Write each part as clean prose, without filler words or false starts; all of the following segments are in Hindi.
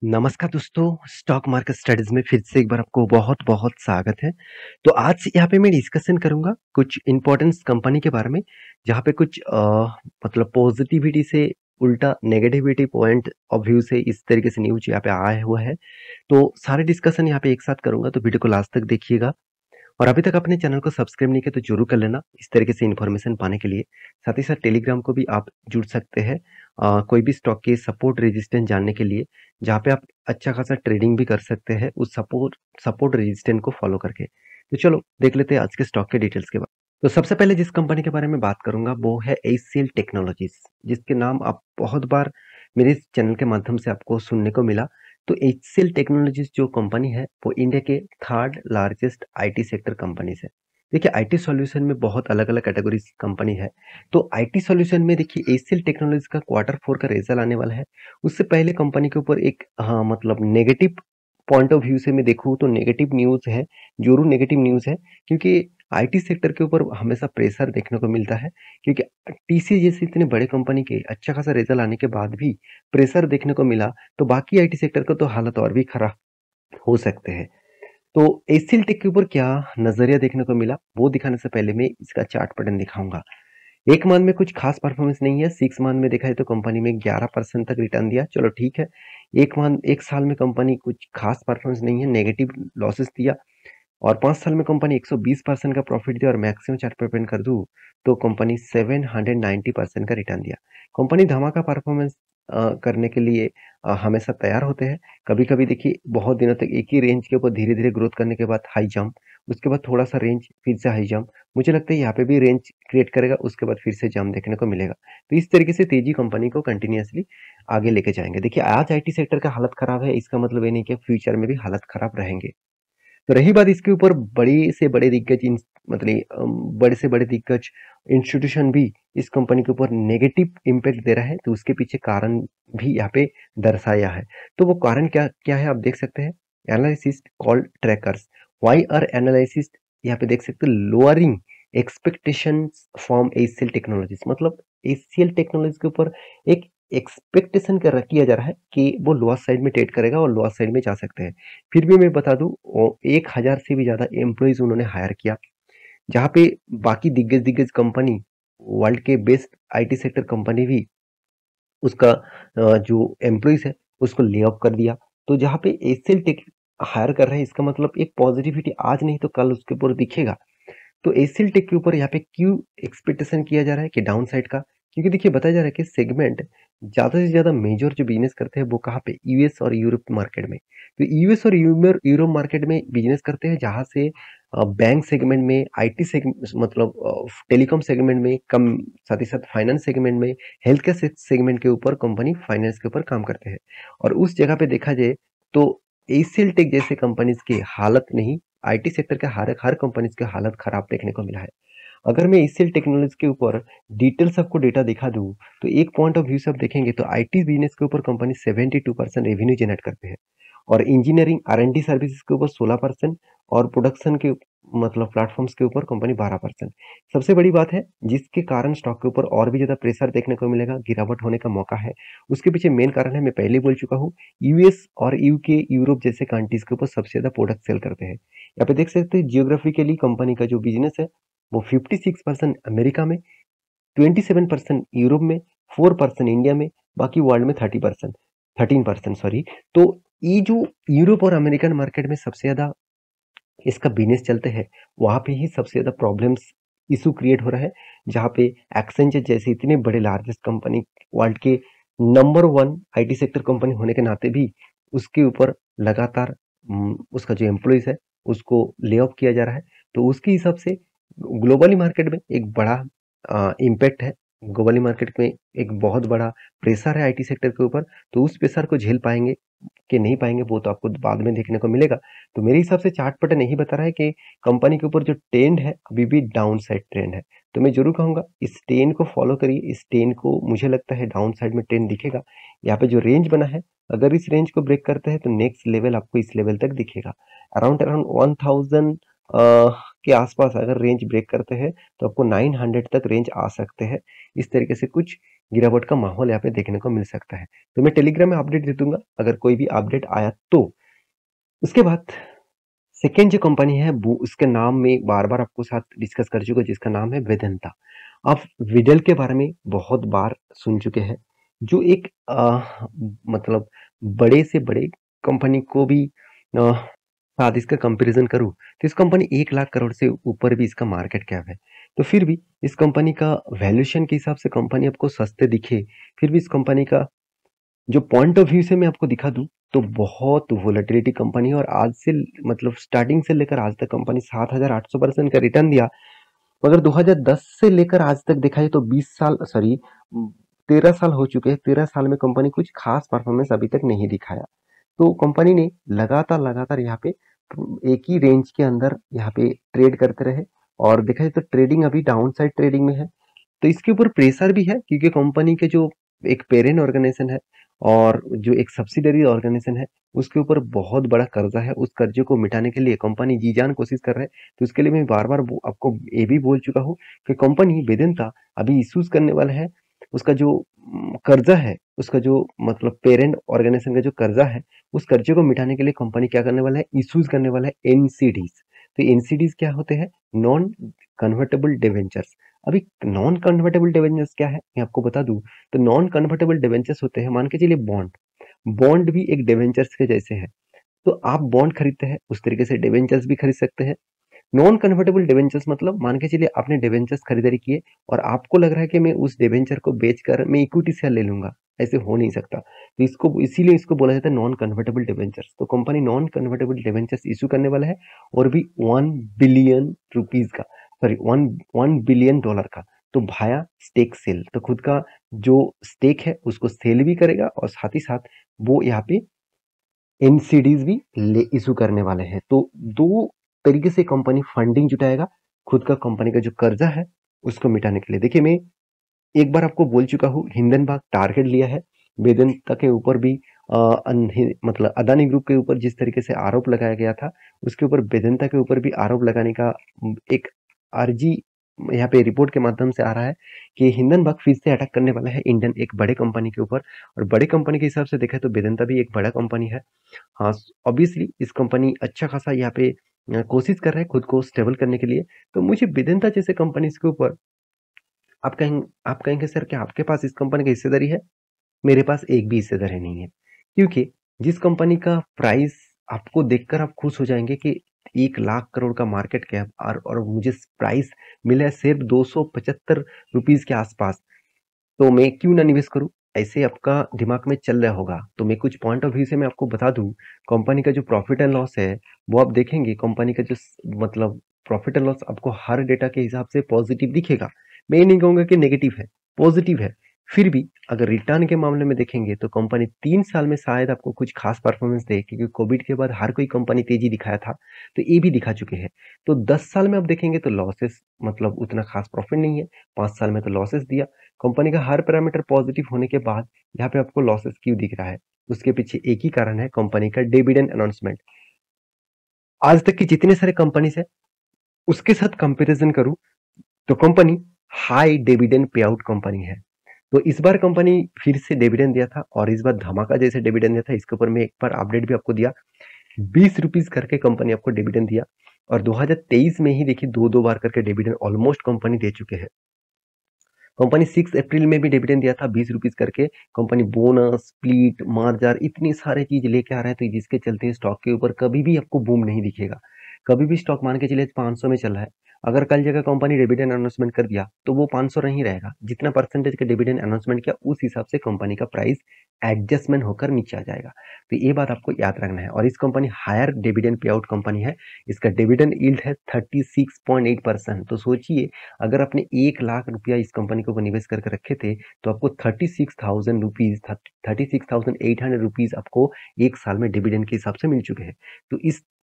नमस्कार दोस्तों, स्टॉक मार्केट स्टडीज़ में फिर से एक बार आपको बहुत-बहुत स्वागत है। तो आज यहाँ पे मैं डिस्कशन करूँगा कुछ इम्पोर्टेंस कंपनी के बारे में, जहाँ पे कुछ मतलब पॉजिटिविटी से उल्टा नेगेटिविटी पॉइंट ऑफ व्यू से इस तरीके से न्यूज़ यहाँ पे आया हुआ है। तो सारे डिस्कशन यहाँ पे एक साथ करूँगा, तो वीडियो को लास्ट तक देखिएगा। और अभी तक अपने चैनल को सब्सक्राइब नहीं किया तो जरूर कर लेना इस तरीके से इन्फॉर्मेशन पाने के लिए। साथ ही साथ टेलीग्राम को भी आप जुड़ सकते हैं कोई भी स्टॉक के सपोर्ट रेजिस्टेंस जानने के लिए, जहाँ पे आप अच्छा खासा ट्रेडिंग भी कर सकते हैं उस सपोर्ट रेजिस्टेंस को फॉलो करके। तो चलो देख लेते हैं आज के स्टॉक के डिटेल्स के बारे में। तो सबसे पहले जिस कंपनी के बारे में बात करूंगा वो है एचसीएल टेक्नोलॉजीज, जिसके नाम आप बहुत बार मेरे इस चैनल के माध्यम से आपको सुनने को मिला। तो एचसीएल टेक्नोलॉजीज जो कंपनी है वो इंडिया के third largest IT sector companies है। देखिए आईटी सॉल्यूशन में बहुत अलग अलग कैटेगरीज कंपनी है। तो आईटी सॉल्यूशन में देखिए एचसीएल टेक्नोलॉजीज का क्वार्टर 4 का रिजल्ट आने वाला है। उससे पहले कंपनी के ऊपर एक मतलब नेगेटिव पॉइंट ऑफ व्यू से मैं देखूँ तो नेगेटिव न्यूज़ है, जरूर नेगेटिव न्यूज़ है, क्योंकि आईटी सेक्टर के ऊपर हमेशा प्रेशर देखने को मिलता है। क्योंकि टीसीएस जैसी इतने बड़े कंपनी के अच्छा खासा रिजल्ट आने के बाद भी प्रेशर देखने को मिला, तो बाकी आईटी सेक्टर का तो हालत और भी खराब हो सकते हैं। तो एचसीएल टेक के ऊपर क्या नजरिया देखने को मिला वो दिखाने से पहले मैं इसका चार्ट पैटर्न दिखाऊंगा। एक मंथ में कुछ खास परफॉर्मेंस नहीं है। 6 मंथ में देखा जाए तो कंपनी में 11% तक रिटर्न दिया, चलो ठीक है। एक साल में कंपनी कुछ खास परफॉर्मेंस नहीं है, नेगेटिव लॉसेस दिया। और 5 साल में कंपनी 120% का प्रॉफिट दिया और मैक्सिमम चार्ट पे पेंट कर दूं तो कंपनी 790% का रिटर्न दिया। कंपनी धमाका परफॉर्मेंस करने के लिए हमेशा तैयार होते हैं। कभी कभी देखिए बहुत दिनों तक एक ही रेंज के ऊपर धीरे धीरे ग्रोथ करने के बाद हाई जंप, उसके बाद थोड़ा सा रेंज फिर से हाई जंप। मुझे लगता है यहाँ पे भी रेंज क्रिएट करेगा, उसके बाद फिर से जंप देखने को मिलेगा। तो इस तरीके से तेजी कंपनी को कंटिन्यूअसली आगे लेके जाएंगे। देखिए आज आईटी सेक्टर का हालत खराब है, इसका मतलब ये नहीं कि फ्यूचर में भी हालत खराब रहेंगे। तो रही बात इसके ऊपर बड़े से बड़े दिग्गज मतलब बड़े से बड़े दिग्गज इंस्टीट्यूशन भी इस कंपनी के ऊपर नेगेटिव इम्पैक्ट दे रहा है, तो उसके पीछे कारण भी यहाँ पे दर्शाया है। तो वो कारण क्या क्या है आप देख सकते हैं। Analysts called trackers, why are analysts, यहाँ पे देख सकते हैं lowering expectations from HCL Technologies. मतलब एचसीएल टेक्नोलॉजी के ऊपर एक एक्सपेक्टेशन किया जा रहा है कि वो लोअर साइड में ट्रेड करेगा और लोअर साइड में जा सकते हैं। फिर भी मैं बता दूं 1,000 से भी ज्यादा एम्प्लॉयज उन्होंने हायर किया, जहाँ पे बाकी दिग्गज दिग्गज कंपनी, वर्ल्ड के बेस्ट आईटी सेक्टर कंपनी भी उसका जो एम्प्लॉयज है उसको ले ऑफ कर दिया। तो जहाँ पे एचसीएल टेक हायर कर रहे हैं, इसका मतलब एक पॉजिटिविटी आज नहीं तो कल उसके ऊपर दिखेगा। तो एसिल टेक के ऊपर यहाँ पे क्यों एक्सपेक्टेशन किया जा रहा है कि डाउन साइड का, क्योंकि देखिए बताया जा रहा है कि सेगमेंट ज्यादा से ज्यादा मेजर जो बिजनेस करते हैं वो कहाँ पे, यूएस और यूरोप मार्केट में। तो यूएस और यूरोप मार्केट में बिजनेस करते हैं, जहां से बैंक सेगमेंट में, आईटी सेगमेंट मतलब टेलीकॉम सेगमेंट में कम, साथ ही साथ फाइनेंस सेगमेंट में, हेल्थ केयर सेगमेंट के ऊपर कंपनी फाइनेंस के ऊपर काम करते हैं। और उस जगह पे देखा जाए तो एसियल टेक जैसे कंपनीज की हालत नहीं, आईटी सेक्टर के हर कंपनीज की हालत खराब देखने को मिला है। अगर मैं एचसीएल टेक्नोलॉजी के ऊपर डिटेल्स आपको डेटा दिखा दूं, तो एक पॉइंट ऑफ व्यू से आप देखेंगे तो आईटी बिजनेस के ऊपर कंपनी 72% रेवेन्यू जनरेट करते हैं, और इंजीनियरिंग आर&डी सर्विसेज के ऊपर 16%, और प्रोडक्शन के मतलब प्लेटफॉर्म्स के ऊपर कंपनी 12%। सबसे बड़ी बात है जिसके कारण स्टॉक के ऊपर और भी ज्यादा प्रेशर देखने को मिलेगा, गिरावट होने का मौका है। उसके पीछे मेन कारण है, मैं पहले बोल चुका हूँ, यूएस और यूके यूरोप जैसे कंट्रीज के ऊपर सबसे ज्यादा प्रोडक्ट सेल करते हैं। यहाँ पे देख सकते हैं जियोग्राफिकली कंपनी का जो बिजनेस है वो 56% अमेरिका में, 27% यूरोप में, 4% इंडिया में, बाकी वर्ल्ड में 13% सॉरी। तो ये जो यूरोप और अमेरिकन मार्केट में सबसे ज्यादा इसका बिजनेस चलते हैं, वहां पे ही सबसे ज्यादा प्रॉब्लम्स इशू क्रिएट हो रहा है। जहाँ पे एक्सेंचर जैसे इतने बड़े लार्जेस्ट कंपनी, वर्ल्ड के नंबर 1 आईटी सेक्टर कंपनी होने के नाते भी उसके ऊपर लगातार उसका जो एम्प्लॉयज है उसको ले ऑफ किया जा रहा है। तो उसके हिसाब से ग्लोबली मार्केट में एक बड़ा इम्पैक्ट है, ग्लोबली मार्केट में एक बहुत बड़ा प्रेशर है आईटी सेक्टर के ऊपर। तो उस प्रेशर को झेल पाएंगे कि नहीं पाएंगे वो तो आपको बाद में देखने को मिलेगा। तो मेरे हिसाब से चार्ट पैटर्न यही बता रहा है कि कंपनी के ऊपर जो ट्रेंड है अभी भी डाउन साइड ट्रेंड है। तो मैं जरूर कहूंगा इस ट्रेंड को फॉलो करिए, इस ट्रेंड को मुझे लगता है डाउन साइड में ट्रेंड दिखेगा। यहाँ पे जो रेंज बना है, अगर इस रेंज को ब्रेक करते हैं तो नेक्स्ट लेवल आपको इस लेवल तक दिखेगा। अराउंड अराउंड 1000 के आसपास अगर रेंज ब्रेक करते हैं तो आपको 900 तक रेंज आ सकते हैं। इस तरीके से कुछ गिरावट का माहौल यहाँ पे देखने को मिल सकता है। तो मैं टेलीग्राम में अपडेट दे दूंगा अगर कोई भी अपडेट आया तो। उसके बाद सेकेंड जो कंपनी है वो उसके नाम में बार बार आपको साथ डिस्कस कर चुका, जिसका नाम है वेदांता। आप विडल के बारे में बहुत बार सुन चुके हैं, जो एक मतलब बड़े से बड़े कंपनी को भी साथ इसका कंपैरिजन करूँ तो इस कंपनी 1 लाख करोड़ से ऊपर भी इसका मार्केट कैप है। तो फिर भी इस कंपनी का वैल्यूएशन के हिसाब से कंपनी आपको सस्ते दिखे, फिर भी इस कंपनी का जो पॉइंट ऑफ व्यू से मैं आपको दिखा दूं तो बहुत वोलेटिलिटी कंपनी है, और आज से मतलब स्टार्टिंग से लेकर आज तक कंपनी 7,800% का रिटर्न दिया। मगर 2010 से लेकर आज तक देखा जाए तो 20 साल, सॉरी 13 साल हो चुके हैं। 13 साल में कंपनी कुछ खास परफॉर्मेंस अभी तक नहीं दिखाया। तो कंपनी ने लगातार लगातार यहाँ पे एक ही रेंज के अंदर यहाँ पे ट्रेड करते रहे, और देखा जाए तो ट्रेडिंग अभी डाउन साइड ट्रेडिंग में है। तो इसके ऊपर प्रेशर भी है क्योंकि कंपनी के जो एक पेरेंट ऑर्गेनाइजेशन है और जो एक सब्सिडरी ऑर्गेनाइजेशन है उसके ऊपर बहुत बड़ा कर्जा है। उस कर्जे को मिटाने के लिए कंपनी जी जान कोशिश कर रहा है। तो इसके लिए मैं बार बार आपको ये भी बोल चुका हूँ कि कंपनी वेदांता अभी इश्यूज करने वाला है। उसका जो कर्जा है, उसका जो मतलब पेरेंट ऑर्गेनाइजेशन का जो कर्जा है, उस कर्जे को मिटाने के लिए कंपनी क्या करने वाला है, इश्यूज करने वाला है एनसीडीज। तो एनसीडीज क्या होते हैं? Non convertible debentures. अभी नॉन कन्वर्टेबल डिवेंचर्स क्या है मैं आपको बता दूं। तो नॉन कन्वर्टेबल डिवेंचर्स होते हैं, मान के चलिए बॉन्ड। बॉन्ड भी एक डिवेंचर्स के जैसे है। तो आप बॉन्ड खरीदते हैं उस तरीके से डिवेंचर्स भी खरीद सकते हैं। नॉन कन्वर्टेबल डिवेंचर्स मतलब मान के चलिए आपने डिवेंचर्स खरीदारी किए और आपको लग रहा है कि मैं उस डिवेंचर को बेचकर मैं इक्विटी शेयर ले लूंगा। ऐसे हो नहीं सकता। तो इसको इसीलिए इसको बोला जाता है नॉन कन्वर्टेबल डिवेंचर्स। तो company non convertible debentures issue करने वाला है, और भी 1 बिलियन रुपीज का, सॉरी 1 बिलियन डॉलर का। तो भाया स्टेक सेल, तो खुद का जो स्टेक है उसको सेल भी करेगा, और साथ ही साथ वो यहाँ पे एनसीडीज भी ले इशू करने वाले हैं। तो दो तरीके से कंपनी फंडिंग जुटाएगा खुद का कंपनी का जो कर्जा है उसको मिटाने के लिए। देखिए मैं एक बार आपको बोल चुका हूँ, हिंडनबर्ग टारगेट लिया है वेदांता के ऊपर भी। मतलब अदानी ग्रुप के ऊपर जिस तरीके से आरोप लगाया गया था उसके ऊपर वेदांता के ऊपर भी आरोप लगाने का एक अर्जी यहाँ पे रिपोर्ट के माध्यम से आ रहा है कि हिंडनबर्ग फिर से अटैक करने वाला है इंडियन एक बड़े कंपनी के ऊपर। और बड़े कंपनी के हिसाब से देखा तो वेदांता भी एक बड़ा कंपनी है। हाँ, ऑब्वियसली इस कंपनी अच्छा खासा यहाँ पे कोशिश कर रहा है खुद को स्टेबल करने के लिए। तो मुझे वेदांता जैसे कंपनी के ऊपर आप कहेंगे सर क्या आपके पास इस कंपनी की हिस्सेदारी है? मेरे पास एक भी हिस्सेदारी नहीं है, क्योंकि जिस कंपनी का प्राइस आपको देखकर आप खुश हो जाएंगे कि 1 लाख करोड़ का मार्केट कैप, और मुझे प्राइस मिला है सिर्फ 275 रुपीज के आसपास, तो मैं क्यों ना निवेश करूं? ऐसे आपका दिमाग में चल रहा होगा। तो मैं कुछ पॉइंट ऑफ व्यू से मैं आपको बता दूं, कंपनी का जो प्रॉफिट एंड लॉस है वो आप देखेंगे कंपनी का जो मतलब प्रॉफिट एंड लॉस आपको हर डेटा के हिसाब से पॉजिटिव दिखेगा। मैं ये नहीं कहूंगा कि नेगेटिव है, पॉजिटिव है। फिर भी अगर रिटर्न के मामले में देखेंगे तो कंपनी 3 साल में शायद आपको कुछ खास परफॉर्मेंस दे, क्योंकि कोविड के बाद हर कोई कंपनी तेजी दिखाया था, तो ये भी दिखा चुके हैं। तो 10 साल में आप देखेंगे तो लॉसेस मतलब उतना खास प्रॉफिट नहीं है। 5 साल में तो लॉसेस दिया। कंपनी का हर पैरामीटर पॉजिटिव होने के बाद यहाँ पे आपको लॉसेस क्यों दिख रहा है? उसके पीछे एक ही कारण है, कंपनी का डिविडेंड अनाउंसमेंट। आज तक की जितने सारे कंपनीज है उसके साथ कंपैरिजन करूं तो company high dividend pay out company है। तो इस बार कंपनी फिर से डिविडेंड दिया था, और इस बार धमाका जैसे डिविडेंड दिया था। इसके ऊपर मैं एक बार अपडेट भी आपको दिया, 20 रुपीज करके कंपनी आपको डिविडेंड दिया। और 2023 में ही देखिए दो दो बार करके डिविडेंड ऑलमोस्ट कंपनी दे चुके हैं। कंपनी 6 अप्रैल में भी डिविडेंड दिया था 20 रुपीज करके। कंपनी बोनस स्प्लिट मार्जार इतनी सारे चीज लेके आ रहा है, तो जिसके चलते स्टॉक के ऊपर कभी भी आपको बूम नहीं दिखेगा। कभी भी स्टॉक मान के चलिए 500 में चल रहा है, अगर कल जगह कंपनी डिविडेंड अनाउंसमेंट कर दिया तो वो 500 नहीं रहेगा। जितना परसेंटेज का डिविडेंड अनाउंसमेंट किया उस हिसाब से कंपनी का प्राइस एडजस्टमेंट होकर नीचे आ जाएगा। तो ये बात आपको याद रखना है। और इस company hire dividend pay out company है। इसका डिविडेंड यील्ड है 36.8%। तो सोचिए, अगर आपने 1 लाख रुपया इस कंपनी के ऊपर निवेश करके रखे थे तो आपको 36,800 रुपीज आपको एक साल में डिविडेंड के हिसाब से मिल चुके हैं। तो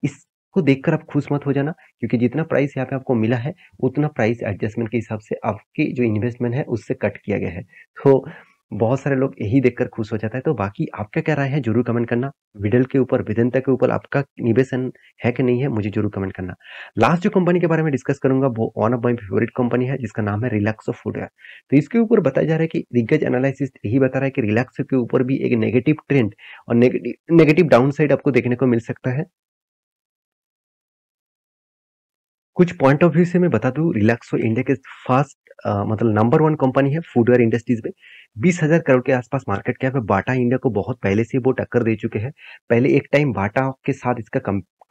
इसको देखकर आप खुश मत हो जाना, क्योंकि जितना प्राइस यहाँ पे आपको मिला है उतना प्राइस एडजस्टमेंट के हिसाब से आपके जो इन्वेस्टमेंट है उससे कट किया गया है। तो बहुत सारे लोग यही देखकर खुश हो जाता है। तो बाकी आपका क्या राय है ज़रूर कमेंट करना। विडल के ऊपर, वेदांता के ऊपर आपका निवेशन है कि नहीं है, मुझे ज़रूर कमेंट करना। लास्ट जो कंपनी के बारे में डिस्कस करूँगा वो one of my favourite company है जिसका नाम है रिलैक्सो फूडवेयर। तो इसके ऊपर बताया जा रहा है कि दिग्गज एनालिसिस यही बता रहा है कि रिलैक्सो के ऊपर भी एक नेगेटिव ट्रेंड और नेगेटिव डाउन साइड आपको देखने को मिल सकता है। कुछ पॉइंट ऑफ व्यू से मैं बता दूं, रिलैक्सो इंडिया के फास्ट मतलब नंबर वन कंपनी है फूडवेयर इंडस्ट्रीज में। 20,000 करोड़ के आसपास मार्केट कैप है। बाटा इंडिया को बहुत पहले से वो टक्कर दे चुके हैं। पहले एक टाइम बाटा के साथ इसका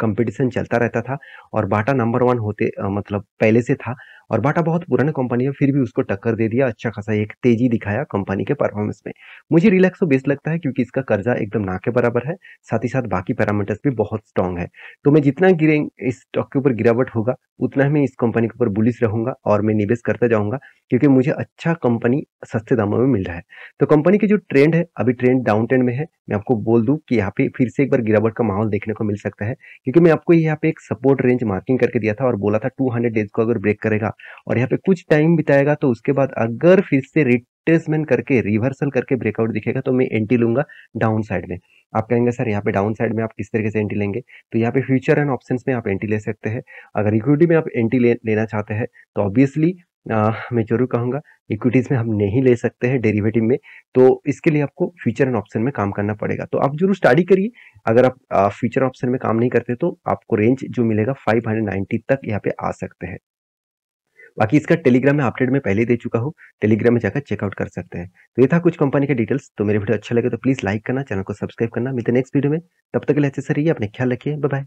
कंपटीशन चलता रहता था और बाटा नंबर वन होते मतलब पहले से था। और बाटा बहुत पुरानी कंपनी है फिर भी उसको टक्कर दे दिया। अच्छा खासा एक तेजी दिखाया कंपनी के परफॉर्मेंस में। मुझे रिलैक्सो बेस्ट लगता है क्योंकि इसका कर्जा एकदम ना के बराबर है। साथ ही साथ बाकी पैरामीटर्स भी बहुत स्ट्रांग है। तो मैं जितना गिरे इस स्टॉक के ऊपर गिरावट होगा उतना ही मैं इस कंपनी के ऊपर बुलिश रहूंगा और मैं निवेश करता जाऊंगा क्योंकि मुझे अच्छा कंपनी सस्ते दामों में मिल रहा है। तो कंपनी की जो ट्रेंड है अभी ट्रेंड डाउन ट्रेंड में है। मैं आपको बोल दूं कि यहाँ पे फिर से एक बार गिरावट का माहौल देखने को मिल सकता है क्योंकि मैं आपको यहाँ पे एक सपोर्ट रेंज मार्किंग करके दिया था और बोला था 200 डेज को अगर ब्रेक करेगा और यहाँ पे कुछ टाइम बिताएगा तो उसके बाद अगर फिर से रिट्रेसमेंट करके रिवर्सल करके ब्रेकआउट दिखेगा तो मैं एंटी लूंगा डाउन साइड में। आप कहेंगे सर यहाँ पे डाउन साइड में आप किस तरीके से एंटी लेंगे, तो यहाँ पे फ्यूचर एंड ऑप्शंस में आप एंटी ले सकते हैं। अगर इक्विटी में आप एंटी लेना चाहते हैं तो ऑब्वियसली मैं जरूर कहूंगा इक्विटीज में हम नहीं ले सकते हैं डेरिवेटिव में। तो इसके लिए आपको फ्यूचर एंड ऑप्शन में काम करना पड़ेगा। तो आप जरूर स्टडी करिए। अगर आप फ्यूचर ऑप्शन में काम नहीं करते तो आपको रेंज जो मिलेगा 590 तक यहाँ पे आ सकते हैं। बाकी इसका टेलीग्राम में अपडेट मैं पहले ही दे चुका हूँ। टेलीग्राम में जाकर चेकआउट कर सकते हैं। तो ये था कुछ कंपनी के डिटेल्स। तो मेरे वीडियो अच्छा लगे तो प्लीज लाइक करना, चैनल को सब्सक्राइब करना। मिलते हैं नेक्स्ट वीडियो में। तब तक के लिए अच्छे से रहिए, अपने ख्याल रखिए। Bye bye.